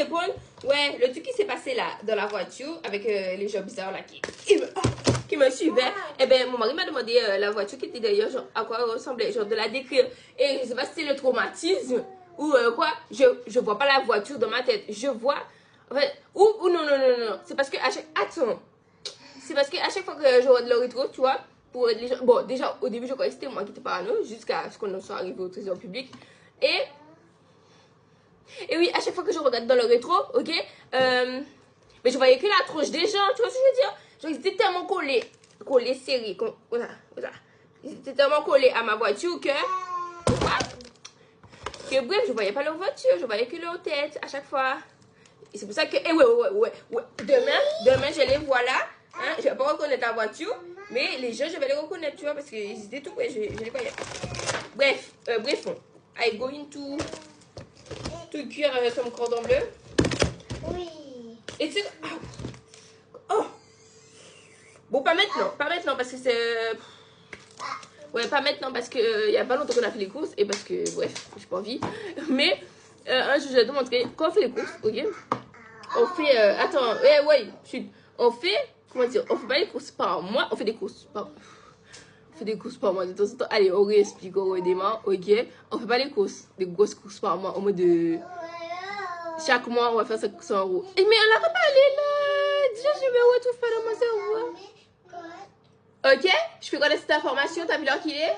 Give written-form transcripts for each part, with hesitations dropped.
répondre. Ouais, le truc qui s'est passé là, dans la voiture, avec les gens bizarres là qui me suivaient. Eh ben, mon mari m'a demandé la voiture qui était derrière, genre, à quoi elle ressemblait, genre de la décrire. Et je sais pas si c'est le traumatisme ou quoi. Je vois pas la voiture dans ma tête. Je vois. En fait, ou non. C'est parce que à chaque. Attends. C'est parce qu'à chaque fois que je regarde le rétro, tu vois, pour les gens. Bon, déjà, au début, je croyais que c'était moi qui étais parano, jusqu'à ce qu'on soit arrivé au trésor public. Et oui, à chaque fois que je regarde dans le rétro, ok, mais je voyais que la tronche des gens, tu vois ce que je veux dire? Genre, ils étaient tellement collés serrés, voilà. Ils étaient tellement collés à ma voiture que bref, je voyais pas leur voiture, je voyais que leur tête à chaque fois. Et c'est pour ça que, ouais. Demain, je les vois là, hein, je vais pas reconnaître la voiture, mais les gens, je vais les reconnaître, tu vois, parce qu'ils étaient tout près, je les voyais. Bref, I go into tout cuire comme cordon bleu. Oui. Et tu sais, oh, bon, pas maintenant parce que c'est. Ouais, pas maintenant parce que y a pas longtemps qu'on a fait les courses et parce que, bref, j'ai pas envie. Mais un jour, je vais te montrer quand on fait les courses, ok? On fait, attends, chut. On fait, comment dire, on fait pas les courses par mois, on fait des courses par. On fait des courses par mois de temps en temps. Allez, on réexplique, on redémarre, ok? On fait pas les courses, des grosses courses par mois, au moins de. Chaque mois, on va faire 500 euros. Mais on n'a pas parlé là. Déjà, je me retrouve pas dans mon cerveau. Ok, je peux connaître cette information. T'as vu l'heure qu'il est?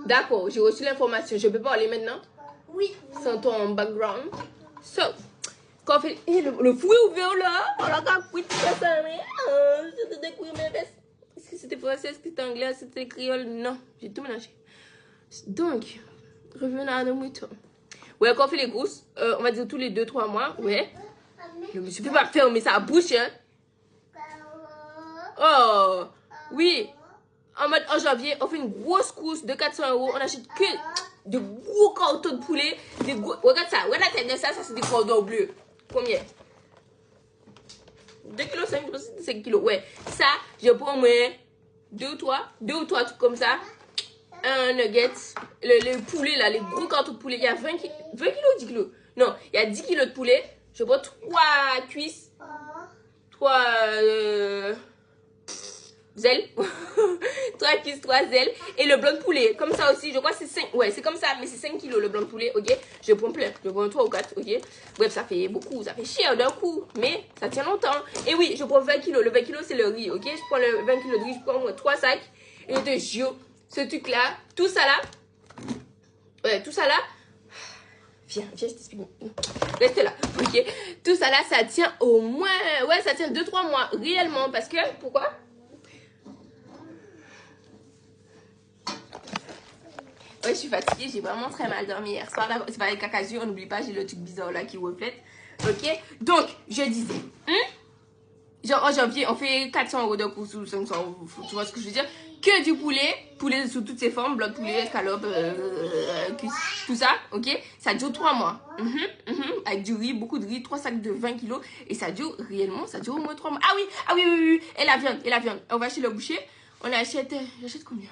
D'accord, j'ai reçu l'information. Je peux parler maintenant? Oui. Sans ton background. So, quand on fait. Le fou est ouvert là. On a compris tout ça. C'était découvert mes vestes. Est-ce que c'était français? Est-ce que c'était anglais? Est-ce que c'était créole? Non, j'ai tout mélangé. Donc, revenons à nos moutons. Ouais, quand on fait les courses, on va dire tous les 2-3 mois, ouais. Je me suis fait pas fermer sa bouche, hein. Oh, oui. En janvier, on fait une grosse course de 400 euros. On achète que de gros cartons de poulet. Regarde ça, regarde la tête de ça, c'est des cordons bleus. Combien? 2,5 kg, je pense que c'est 5 kg. Ouais, ça, je prends moins 2 ou 3 trucs comme ça. Un nugget, le poulet là, les gros cartons de poulet, il y a 20 kg ou 10 kg? Non, il y a 10 kg de poulet. Je prends 3 cuisses, 3 ailes, 3 cuisses, 3 ailes, et le blanc de poulet, comme ça aussi, je crois que c'est 5, ouais, c'est comme ça, mais c'est 5 kg le blanc de poulet, ok? Je prends plein, je prends 3 ou 4, ok? Bref, ça fait beaucoup, ça fait cher d'un coup, mais ça tient longtemps. Et oui, je prends 20 kg, le 20 kg c'est le riz, ok? Je prends le 20 kg de riz, je prends au moins 3 sacs, et je te jure, ce truc là, tout ça là, viens, je t'explique. Reste là, ok? Tout ça là, ça tient au moins, ouais, ça tient 2-3 mois, réellement, parce que, pourquoi? Ouais, je suis fatiguée, j'ai vraiment très mal dormi hier soir. C'est pas les cacasus, on n'oublie pas, j'ai le truc bizarre là qui reflète. Ok? Donc, je disais, genre en janvier, on fait 400 euros de course ou 500 euros, tu vois ce que je veux dire? Que du poulet sous toutes ses formes, blanc de poulet, escalope, tout ça, ok? Ça dure 3 mois. Avec du riz, beaucoup de riz, 3 sacs de 20 kilos. Et ça dure réellement, ça dure au moins 3 mois. Ah oui. Et la viande. On va chez le boucher, on achète, j'achète combien?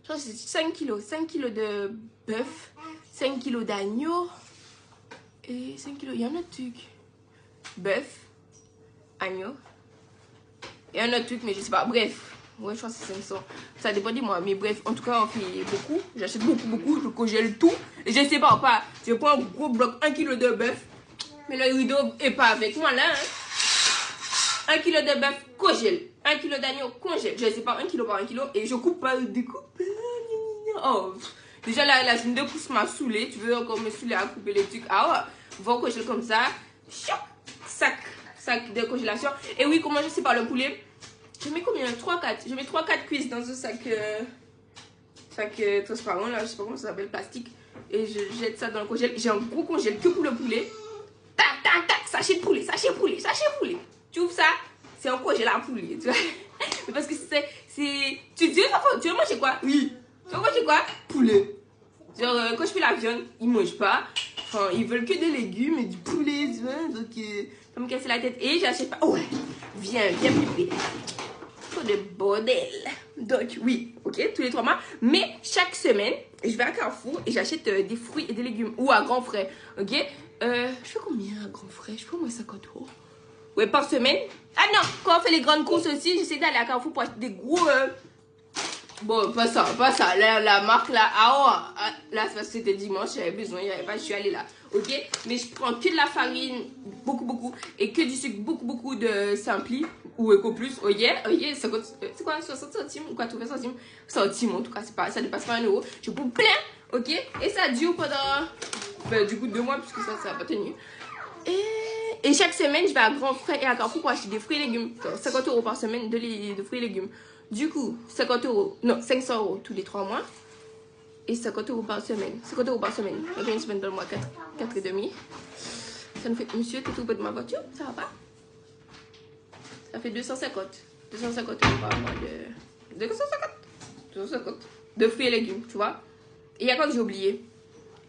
Je crois que c'est 5 kilos. 5 kilos de bœuf, 5 kilos d'agneau et 5 kilos. Il y a un autre truc. Bœuf, agneau et un autre truc, mais je sais pas. Bref, ouais, je crois que c'est 500. Ça dépend de moi. Mais bref, en tout cas, on fait beaucoup. J'achète beaucoup. Je congèle tout. Et je sais pas. Je prends un gros bloc, 1 kilo de bœuf. Mais le rideau est pas avec moi là. 1 kilo de bœuf, congèle. 1 kilo d'agneau, congèle. Je sais pas, 1 kilo par 1 kilo. Et je coupe pas, découpe. Oh, déjà la semaine de course m'a saoulé. Tu veux encore me saouler à couper les trucs? Ah ouais, va congèle comme ça. Sac de congélation. Et oui, comment je sais pas le poulet? Je mets combien? 3-4. Je mets 3-4 cuisses dans ce sac transparent là. Je sais pas comment ça s'appelle, plastique. Et je jette ça dans le congèle. J'ai un gros congèle que pour le poulet. Tac. Sachet de poulet. Tu ouvres ça, c'est un congèle à poulet. Tu vois? Mais parce que c'est. Tu veux manger quoi? Oui. Tu veux manger quoi? Poulet. Genre, quand je fais la viande, ils mangent pas. Enfin, ils veulent que des légumes et du poulet, tu vois. Donc, ça me casse la tête. Et j'achète pas. Oh ouais, viens plus près. Trop de bordel. Donc, oui, ok, tous les 3 mois. Mais chaque semaine, je vais à Carrefour et j'achète des fruits et des légumes. Ou à Grand Frais, ok. Je fais combien à Grand Frais? Je fais au moins 50 €. Ouais, par semaine. Ah non, quand on fait les grandes courses aussi, j'essaie d'aller à Carrefour pour acheter des gros... Bon, pas ça. La marque là, là, c'est parce que c'était dimanche, j'avais besoin, il n'y avait pas, je suis allée là. Ok? Mais je prends que de la farine, beaucoup, et que du sucre, beaucoup de Simpli ou Eco Plus. Oh yeah, c'est quoi, 60 centimes ou 80 centimes? Centimes en tout cas, ça dépasse pas 1 €. Je prends plein, ok? Et ça dure pendant, du coup, 2 mois, puisque ça va pas tenir. Et chaque semaine, je vais à Grand Frais et à Carrefour pour acheter des fruits et légumes. Genre 50 € par semaine de fruits et légumes. Du coup, 50 €, non, 500 € tous les 3 mois. Et 50 € par semaine. 50 € par semaine. Donc une semaine dans le mois, 4,5. Ça nous fait, monsieur, t'es tout au bout de ma voiture? Ça va pas? Ça fait 250. 250 € par mois de... 250 de fruits et légumes, tu vois. Et il y a quoi que j'ai oublié?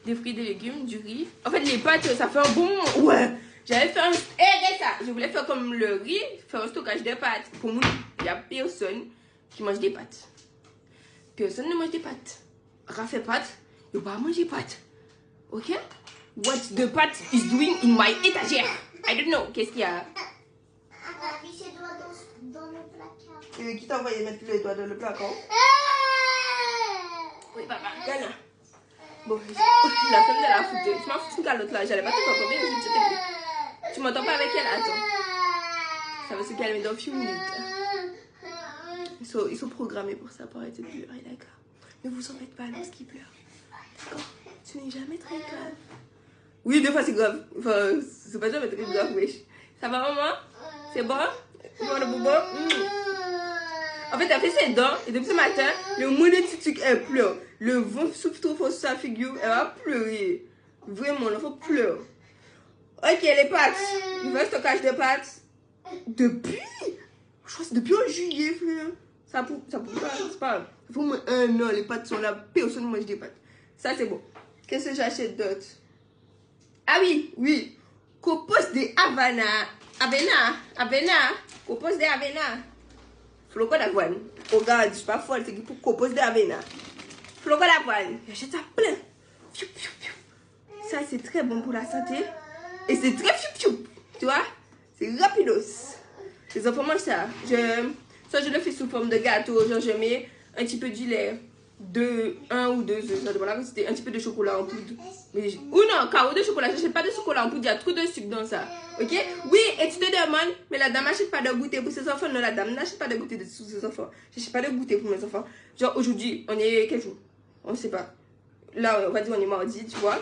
Des fruits, des légumes, du riz. En fait, les pâtes, ça fait un bon moment. Ouais! J'avais fait un... regarde ça! Je voulais faire comme le riz, faire un stockage de pâtes. Pour moi, il n'y a personne qui mange des pâtes. Personne ne mange des pâtes. Raph fait pâtes, il ne va pas manger pâtes. Ok? What the pat is doing in my étagère? I don't know. Qu'est-ce qu'il y a? Elle a mis ses doigts dans le placard. Qui t'a envoyé mettre les doigts dans le placard? Oui, papa, regarde là. Bon, la femme de la foutre. Je m'en fous de l'autre là. J'allais pas te faire combien, je te... Tu m'entends pas avec elle? Attends. Ça va se calmer dans few minutes. Ils sont programmés pour ça, pour arrêter de pleurer, d'accord? Ne vous en faites pas lorsqu'ils pleurent. D'accord? Ce n'est jamais très grave. Oui, des fois c'est grave. Enfin, c'est pas jamais très grave, wesh. Ça va, maman? C'est bon? C'est bon, le bobo? En fait, elle fait ses dents et depuis ce matin, le petit truc, elle pleure. Le vent souffle trop fort sur sa figure, elle va pleurer. Vraiment, l'enfant pleure. Ok, les pâtes. Il veut un stockage de pâtes. Depuis, je crois que c'est depuis en juillet, frère. Ça pour pas, c'est pas grave. Il faut au moins 1 an, les pâtes sont là. Personne ne mange des pâtes. Ça, c'est bon. Qu'est-ce que j'achète d'autre? Ah oui. Compose de Avena. Compose de Avena. Flocon d'avoine. Regarde, je suis pas folle, c'est pour compose de Avena. Flocon d'avoine. J'achète ça plein. Ça, c'est très bon pour la santé. Et c'est très fiou. Tu vois? C'est rapidos. Les enfants mangent ça. Soit je le fais sous forme de gâteau. Genre, je mets un petit peu du lait. 1 ou 2 œufs. Ça demande la quantité. Un petit peu de chocolat en poudre. Ou non, carreau de chocolat. Je n'achète pas de chocolat en poudre. Il y a trop de sucre dans ça. Ok? Oui, et tu te demandes, mais la dame n'achète pas de goûter pour ses enfants. Non, la dame n'achète pas de goûter pour ses enfants. Je n'achète pas de goûter pour mes enfants. Genre, aujourd'hui, on est quel jour? On ne sait pas. Là, on va dire on est mardi, tu vois.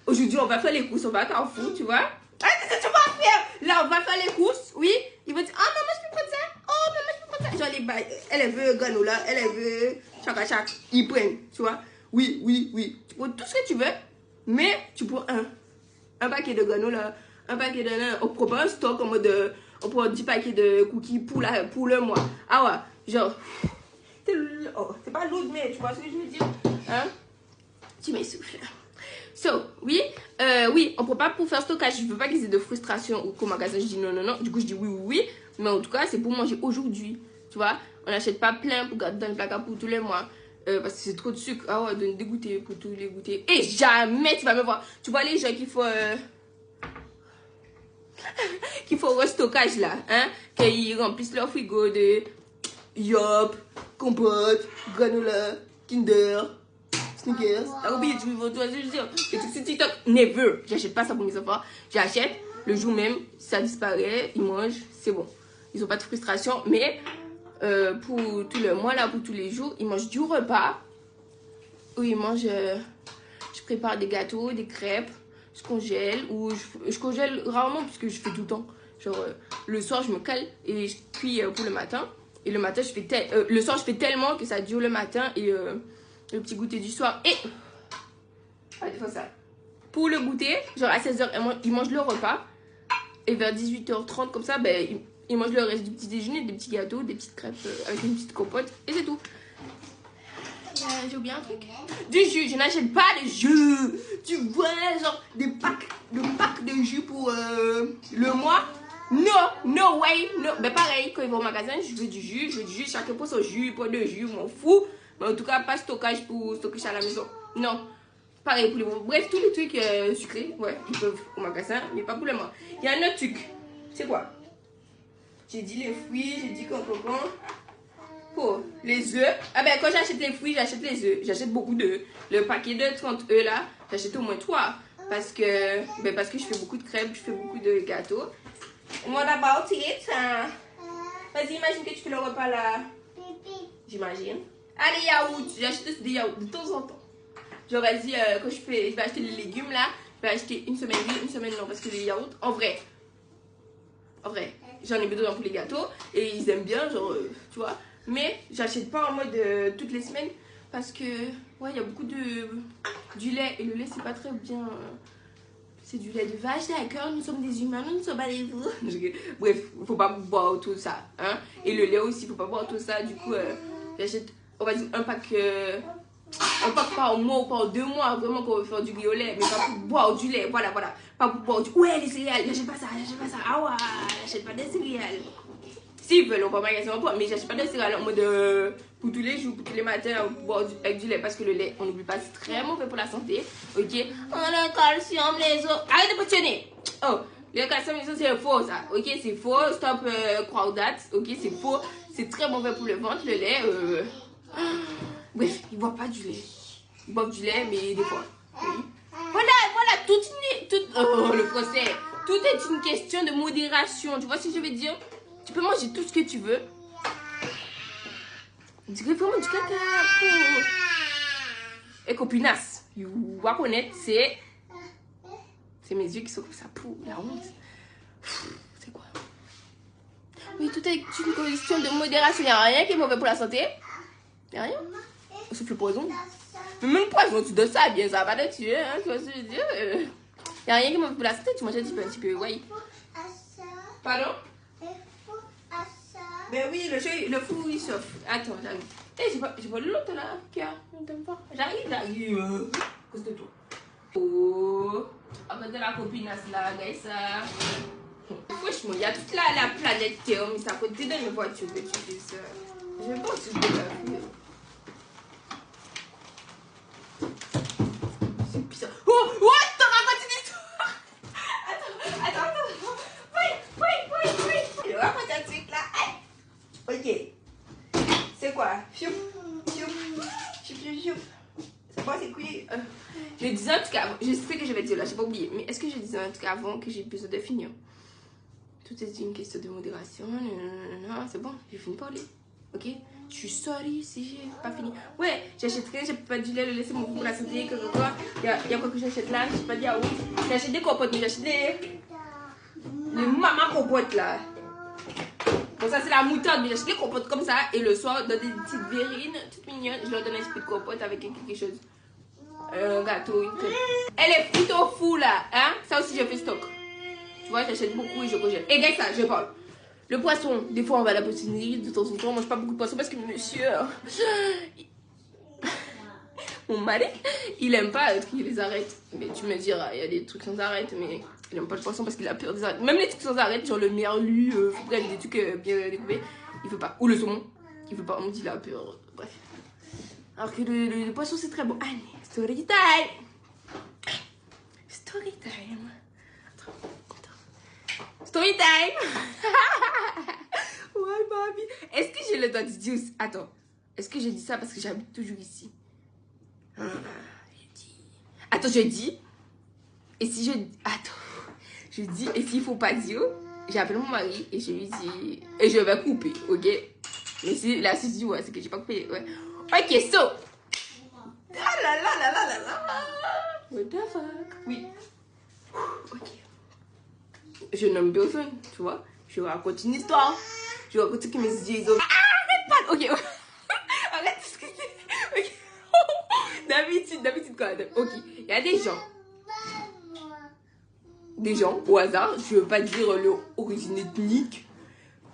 Aujourd'hui, on va faire les courses. On va à Carrefour, tu vois. Ah, c'est ça que tu vas faire. Là, on va faire les courses. Oui. Ils vont dire, ah, maman, je peux prendre ça. Oh, maman, je peux prendre ça. Genre, les bails. Elle veut granola. Elle veut chaque à chaque. Ils prennent, tu vois. Oui. Tu prends tout ce que tu veux. Mais tu prends un paquet de granola. Un paquet de... On prend pas un stock en mode... On prend 10 paquets de cookies pour le mois. Ah ouais. Genre... c'est pas lourd, mais tu vois ce que je veux dire? Hein? Tu m'essouffles. Oui, on ne peut pas pour faire stockage. Je ne veux pas qu'ils aient de frustration ou qu'au magasin je dis non. Du coup, je dis oui. Mais en tout cas, c'est pour manger aujourd'hui. Tu vois, on n'achète pas plein pour garder dans le placard pour tous les mois. Parce que c'est trop de sucre. Ah ouais, de dégoûter pour tous les goûter. Et jamais tu vas me voir. Tu vois les gens qui font un stockage là. Hein? Qu'ils remplissent leur frigo de Yop, compote, granola, Kinder. Snickers. T'as oublié, tu veux dire. C'est TikTok. Never. J'achète pas ça pour mes enfants. J'achète le jour même, ça disparaît, ils mangent, c'est bon. Ils ont pas de frustration, mais pour tout le mois là, pour tous les jours, ils mangent du repas. Où ils mangent. Je prépare des gâteaux, des crêpes, je congèle ou je congèle rarement puisque je fais tout le temps. Genre le soir je me cale et je cuis pour le matin. Et le matin je fais le soir je fais tellement que ça dure le matin et le petit goûter du soir. Et des fois ça. Pour le goûter, genre à 16h, ils mangent le repas. Et vers 18h30, comme ça, ben, ils mangent le reste du petit déjeuner, des petits gâteaux, des petites crêpes avec une petite compote. Et c'est tout. J'ai oublié un truc. Du jus, je n'achète pas de jus. Tu vois, genre des packs de jus pour le mois. No way. Ben pareil, quand ils vont au magasin, je veux du jus. Chacun prend son jus, pas de jus, m'en fous. Mais en tout cas, pas stockage pour stocker ça à la maison. Non. Pareil pour les bonbons. Bref, tous les trucs sucrés, ouais, ils peuvent au magasin, mais pas pour le moment. Il y a un autre truc. C'est quoi? J'ai dit les fruits, j'ai dit concocon. Oh, les œufs. Ah ben, quand j'achète les fruits, j'achète les œufs. J'achète beaucoup d'œufs. Le paquet de 30 œufs là, j'achète au moins 3. Parce que je fais beaucoup de crêpes, je fais beaucoup de gâteaux. What about it? Vas-y, imagine que tu fais le repas là. J'imagine. Allez, yaourt. J'achète aussi des yaourts de temps en temps. J'aurais dit, quand je vais acheter les légumes là, je vais acheter une semaine oui, une semaine non. Parce que les yaourts, en vrai, j'en ai besoin pour les gâteaux. Et ils aiment bien, genre, tu vois. Mais j'achète pas en mode toutes les semaines. Parce que, ouais, il y a beaucoup du lait. Et le lait, c'est pas très bien. C'est du lait de vache, d'accord? Nous sommes des humains, nous ne sommes pas des veaux. Bref, faut pas boire tout ça. Hein? Et le lait aussi, faut pas boire tout ça. Du coup, j'achète, on va dire, un pack par mois ou par 2 mois. Vraiment, qu'on veut faire du riz au lait. Mais pas pour boire du lait. Voilà, voilà. Pas pour boire du. Ouais, les céréales. J'achète pas ça, j'achète pas ça. Ah ouais, j'achète pas des céréales. S'ils veulent, on va magasin en boire. Mais j'achète pas de céréales en mode pour tous les jours, pour tous les matins, pour boire avec du lait. Parce que le lait, on n'oublie pas, c'est très mauvais pour la santé. Ok? On a le calcium, les os. Arrête de potionner. Oh, le calcium, les os, c'est faux ça. Ok? C'est faux. Stop croire that. Ok? C'est faux. C'est très mauvais pour le ventre, le lait. Bref, ils boivent pas du lait. Ils boivent du lait, mais des fois. Oui. Voilà, oh, le français. Tout est une question de modération. Tu vois ce que je veux dire? Tu peux manger tout ce que tu veux. On dirait vraiment du caca. Et copinasse, vous va connaître, c'est mes yeux qui sont comme ça pour la honte. C'est quoi? Oui, tout est une question de modération. Il n'y a rien qui est mauvais pour la santé. Il n'y a rien. Sauf le poison. Mais même le poison, tu donnes ça bien, ça va pas te tuer. Hein, tu vois ce que je veux dire? Il n'y a rien qui est mauvais pour la santé. Tu manges un petit peu, ouais. Pardon? Ben oui, le fou il chauffe. Attends, j'arrive. J'ai pas l'autre là, j'arrive. Cause de toi. Oh, à côté de la copinasse là, guys. Franchement, il y a toute la planète Terre, mais c'est à côté de mes voitures que tu fais ça. Je vais pas aussi de la vie. C'est bizarre. Oh, what? T'en racontes une histoire? Attends. Oui. Je raconte un truc là. Ok. C'est quoi? Fioup. C'est quoi, c'est quoi? Je disais un truc avant. Je sais que je vais dire là, j'ai pas oublié. Mais est-ce que je disais un truc avant que j'ai besoin de finir? Tout est une question de modération. Non, c'est bon, j'ai fini de parler. Ok? Je suis sorry si j'ai pas fini. Ouais, j'achèterai, j'ai pas du lait, le lait c'est mon pour la santé. Il y a quoi que j'achète là? J'ai pas dit yaourt. J'achète des compotes, mais j'achète les maman compotes là. Bon, ça c'est la moutarde, mais j'achète les compotes comme ça. Et le soir, dans des petites verrines, toutes mignonnes, je leur donne un petit peu de compote avec quelque chose. Un gâteau, une crêpe. Elle est plutôt fou là, hein? Ça aussi, je fais stock. Tu vois, j'achète beaucoup et je congèle. Et gars, ça, je parle. Le poisson, des fois on va à la poissonnerie, de temps en temps, on mange pas beaucoup de poisson parce que monsieur. Mon mari, il aime pas qu'il les arrête. Mais tu me diras, il y a des trucs sans arrêt, mais il aime pas le poisson parce qu'il a peur des arêtes. Même les trucs sans arrêt, genre le merlu, bref, des trucs bien découpés, il veut pas. Ou le saumon, il veut pas, on me dit il a peur. Bref. Alors que le poisson c'est très bon. Allez, story time! Story time! Story time! Ouais, baby. Est-ce que j'ai le droit de dire. Attends. Est-ce que j'ai dit ça parce que j'habite toujours ici? Attends, je dis. Et si je. Attends. Je dis. Et s'il faut pas dire, j'appelle mon mari et je lui dis. Et je vais couper, ok? Mais si là, si je dis ouais, c'est que j'ai pas coupé. Ouais. Ok, so. Ah là là là là là là. What the fuck? Oui. Ok. Je nomme personne, tu vois. Je raconte une histoire. Je raconte ce que mes yeux ils ont. Arrête pas. Ok. Arrête ce que c'est. Ok. D'habitude quoi. Ok. Il y a des gens. Des gens au hasard. Je veux pas dire leur origine ethnique.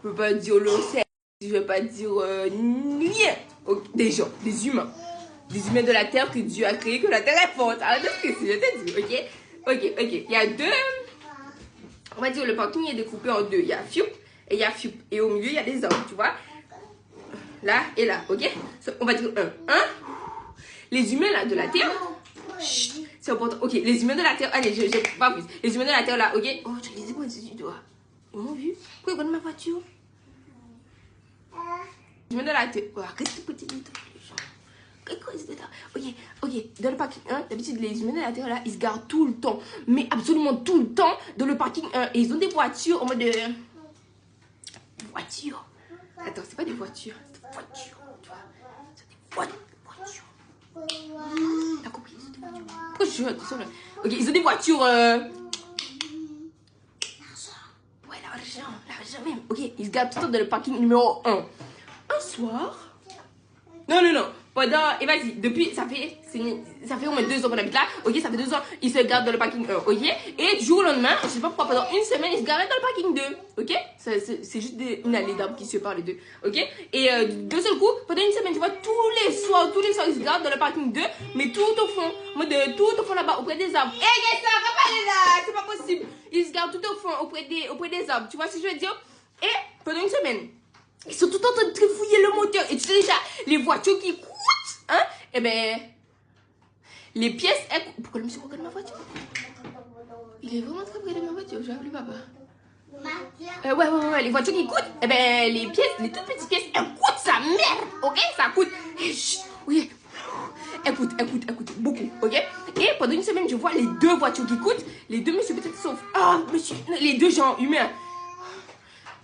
Je veux pas dire leur sexe. Je veux pas dire rien. Okay. Des gens, des humains. Des humains de la terre que Dieu a créé, que la terre est forte. Arrête de stresser, je te dis, ok? Ok. Il y a deux. On va dire le parking est découpé en deux. Il y a Fiup et il y a Fiup. Et au milieu, il y a des hommes, tu vois. là et là, ok? On va dire 1. Les humains là de la Terre, c'est important. Ok, les humains de la Terre, allez, je pas plus. Les humains de la Terre là, ok? Oh, tu les ai pas du doigt. Ils m'ont vu? Pourquoi ils connaissent ma voiture? Les humains de la Terre, oh, arrête de petit les gens. Ok, dans le parking 1, d'habitude les humains de la Terre là, ils se garent tout le temps, mais absolument tout le temps dans le parking 1. Et ils ont des voitures en mode de... Voitures. Attends, c'est pas des voitures, c'est des voitures, tu vois. C'est des voitures. T'as compris? Pourquoi je suis attention là? Ok, ils ont des voitures. L'argent. Ouais, l'argent même. Ok, ils se garent tout le temps dans le parking numéro 1. Un soir. Non. Pendant. Et vas-y, depuis. Ça fait au moins 2 ans qu'on habite là. Ok, ça fait 2 ans. Ils se gardent dans le parking 1. Ok. Et du jour au lendemain, je sais pas pourquoi, pendant une semaine, ils se garaient dans le parking 2. Ok. C'est juste une allée d'arbres qui séparent les deux. Ok. Et d'un seul coup, pendant une semaine, tu vois, tous les soirs, ils se gardent dans le parking 2. Mais tout au fond. Tout au fond là-bas, auprès des arbres. Eh, ça va pas aller là. C'est pas possible. Ils se gardent tout au fond, auprès des arbres. Tu vois ce que je veux dire? Et pendant une semaine, ils sont tout en train de trifouiller le moteur. Et tu sais déjà, les voitures qui coûtent, hein? Eh ben, les pièces, pourquoi le monsieur regarde ma voiture? Il est vraiment très près de ma voiture, j'ai appelé papa. Ouais, les voitures qui coûtent, eh ben, les pièces, les toutes petites pièces, elles coûtent sa mère, ok? Ça coûte, oui, elles coûtent beaucoup, ok? Et pendant une semaine, je vois les 2 voitures qui coûtent, les 2 monsieur peut-être sauf, les 2 gens humains.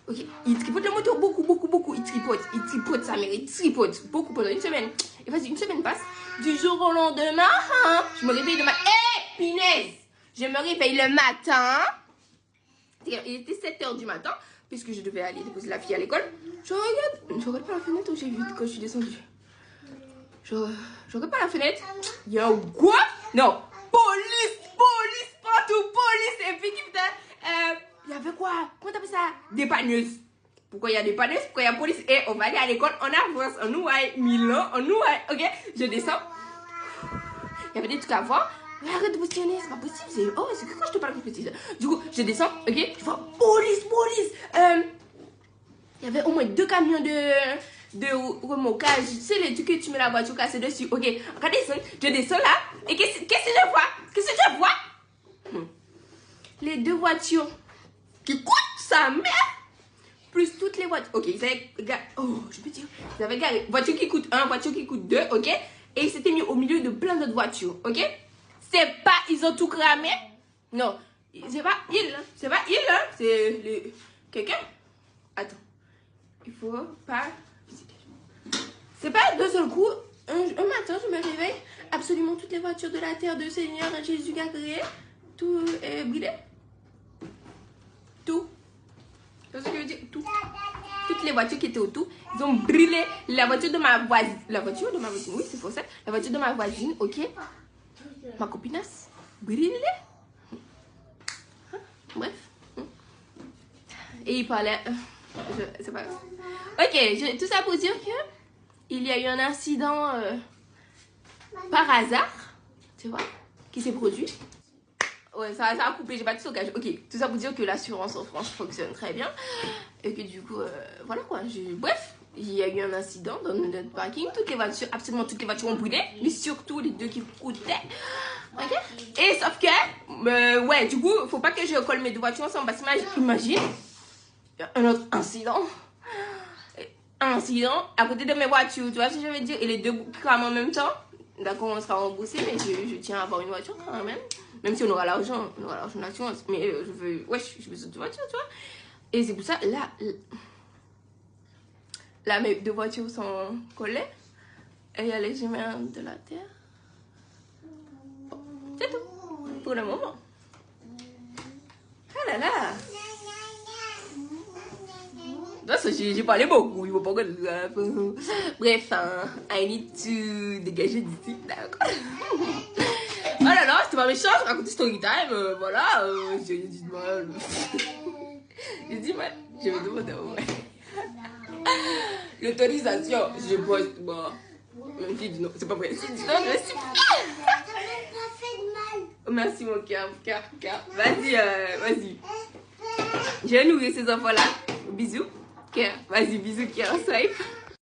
Ok, il tripote le moteur beaucoup. Il tripote sa mère, il tripote beaucoup pendant une semaine. Et vas-y, une semaine passe. Du jour au lendemain, je me réveille le matin. Pinaise! Je me réveille le matin. Il était 7h du matin, puisque je devais aller déposer la fille à l'école. Je regarde par la fenêtre où j'ai vu quand je suis descendue. Je regarde par la fenêtre. Il y a quoi? Non, police partout, police. Et puis, putain, il y avait quoi? Comment t'appelles ça? Dépanneuse. Pourquoi il y a des panneuses? Pourquoi il y a police? Et on va aller à l'école, on avance, on nous voit Milan, on nous voit. Ok, je descends. Il y avait des trucs à voir. Mais arrête de positionner, c'est pas possible. C'est que quand je te parle que je précise. Du coup, je descends, ok, je vois police. Il y avait au moins 2 camions de remorquage. Tu sais, les trucs que tu mets la voiture cassée dessus. Ok, regardez ça. Je descends là. Et qu'est-ce que je vois? Les 2 voitures qui coûtent sa mère. Plus toutes les voitures. Ok, ils avaient garé. Oh, je peux dire. Ils avaient garé. Voiture qui coûte 1, voiture qui coûte 2, ok? Et ils s'étaient mis au milieu de plein d'autres voitures, ok? C'est pas. Ils ont tout cramé. Non. C'est pas il, hein. C'est le. Quelqu'un. Attends. Il faut pas. C'est pas d'un seul coup. Un matin, je me réveille. Absolument toutes les voitures de la terre de Seigneur Jésus qui a créé. Tout est brûlé. Tout. C'est ce que je veux dire, tout. Toutes les voitures qui étaient autour, ils ont brûlé la voiture de ma voisine. Oui, c'est pour ça. La voiture de ma voisine, ok. Ma copinasse, brûlée. Hein? Bref. Et il parlait. C'est pas grave. Ok, tout ça pour dire que il y a eu un incident par hasard, tu vois, qui s'est produit. Ouais, ça a coupé, j'ai pas de stockage. Ok, tout ça pour dire que l'assurance en France fonctionne très bien. Et que du coup, voilà quoi. Bref, il y a eu un incident dans notre parking. Absolument toutes les voitures ont brûlé. Mais surtout les 2 qui coûtaient. Ok. Et sauf que, ouais, du coup, faut pas que je colle mes 2 voitures ensemble. Parce que imagine, un autre incident. À côté de mes voitures, tu vois ce que je veux dire? Et les 2 crament en même temps. D'accord, on sera remboursé, mais je tiens à avoir une voiture quand même. Même si on aura l'argent d'assurance. Mais je veux. Wesh, j'ai besoin de voiture, tu vois. Et c'est pour ça, là, mes 2 voitures sont collées. Et il y a les humains de la terre. Bon, c'est tout. Pour le moment. Ah là là. J'ai parlé beaucoup. Il faut pas que. Bref, I need to dégager d'ici. D'accord. Oh là là, c'était pas méchant, je racontais story time, voilà, j'ai dit de mal. Je vais demander ouais. L'autorisation, je pose, bon, même si dit non, c'est pas vrai, si dit non, je suis merci mon cœur, vas-y. Je vais nourrir ces enfants-là, bisous, cœur, vas-y, bisous, cœur, swipe.